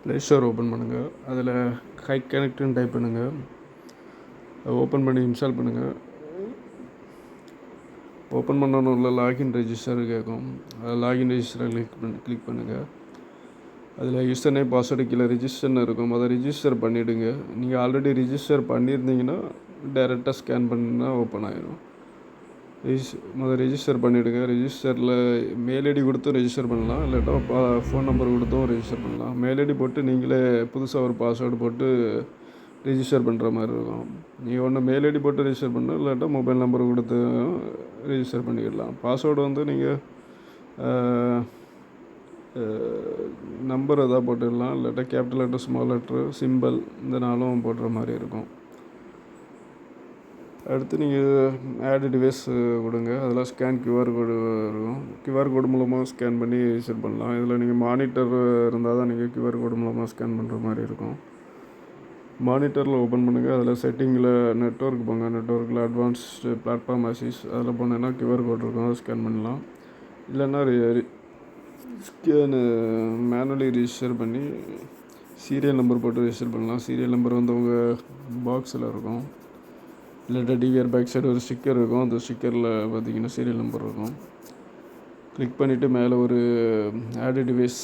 Play store open பண்ணுங்கள். அதில் high கனெக்ட்னு type பண்ணுங்கள். ஓப்பன் பண்ணி இன்ஸ்டால் பண்ணுங்கள். ஓப்பன் பண்ணணும் உள்ள லாகின் ரெஜிஸ்டர் கேட்கும். லாகின் ரெஜிஸ்டரை கிளிக் பண்ணுங்கள். அதில் யூசர் நேம் பாஸ்வேர்டு கீழே ரிஜிஸ்டர்னு இருக்கும். அதை ரிஜிஸ்டர் பண்ணிவிடுங்க. நீங்கள் ஆல்ரெடி ரிஜிஸ்டர் பண்ணியிருந்தீங்கன்னா டேரெக்டாக ஸ்கேன் பண்ணால் ஓப்பன் ஆகிடும். முதல்ல ரிஜிஸ்டர் பண்ணிவிடுங்க. ரிஜிஸ்டரில் மெயில் ஐடி கொடுத்தும் ரெஜிஸ்டர் பண்ணலாம், இல்லாட்டா ஃபோன் நம்பர் கொடுத்தும் ரெஜிஸ்டர் பண்ணலாம். மெயில் ஐடி போட்டு நீங்களே புதுசாக ஒரு பாஸ்வேர்டு போட்டு ரிஜிஸ்டர் பண்ணுற மாதிரி இருக்கும். நீங்கள் ஒன்று மெயில் ஐடி போட்டு ரெஜிஸ்டர் பண்ணணும், இல்லாட்டா மொபைல் நம்பர் கொடுத்து ரெஜிஸ்டர் பண்ணிக்கிடலாம். பாஸ்வேர்டு வந்து நீங்கள் நம்பர் எதாவது போட்டுடலாம், இல்லாட்டா capital letter, small letter, simple இந்த நாளும் போடுற மாதிரி இருக்கும். அடுத்து நீங்கள் ஆட் டிவைஸ் கொடுங்க. அதில் ஸ்கேன் கியூஆர் கோடு இருக்கும். கியூஆர் கோடு மூலமாக ஸ்கேன் பண்ணி ரிஜிஸ்டர் பண்ணலாம். இதில் நீங்கள் மானிட்டர் இருந்தால் தான் நீங்கள் கியூஆர் கோடு மூலமாக ஸ்கேன் பண்ணுற மாதிரி இருக்கும். மானிட்டரில் ஓப்பன் பண்ணுங்கள். அதில் செட்டிங்கில் நெட்வொர்க் போங்க. நெட்வொர்க்கில் அட்வான்ஸ்டு பிளாட்ஃபார்ம் ஆக்சஸ் அதில் போனேன்னா கியூஆர் கோட் இருக்கும், அதை ஸ்கேன் பண்ணலாம். இல்லைன்னா ஸ்கேனு மேனுவலி ரிஜிஸ்டர் பண்ணி சீரியல் நம்பர் போட்டு ரிஜிஸ்டர் பண்ணலாம். சீரியல் நம்பர் வந்து உங்கள் பாக்ஸில் இருக்கும். இல்லாட்டா டிவிஆர் பேக் சைடு ஒரு ஸ்டிக்கர் இருக்கும். அந்த ஸ்டிக்கரில் பார்த்தீங்கன்னா சீரியல் நம்பர் இருக்கும். கிளிக் பண்ணிவிட்டு மேலே ஒரு ஆட் டிவைஸ்